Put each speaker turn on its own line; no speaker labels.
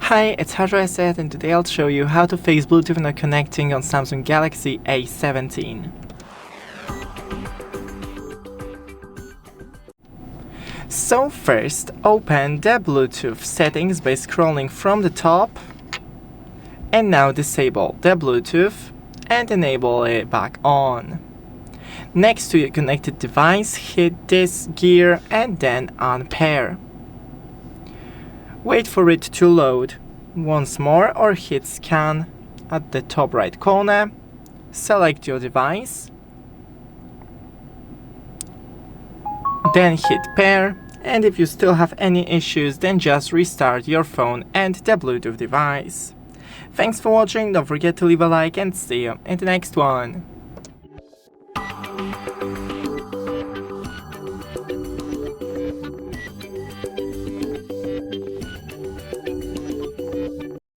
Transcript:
Hi, it's Hardware and today I'll show you how to face Bluetooth when connecting on Samsung Galaxy A17. So first, open the Bluetooth settings by scrolling from the top, and now disable the Bluetooth and enable it back on. Next to your connected device, hit this gear and then Unpair. Wait for it to load once more or hit scan at the top right corner, select your device, then hit pair, and if you still have any issues then just restart your phone and the Bluetooth device. Thanks for watching, don't forget to leave a like and see you in the next one.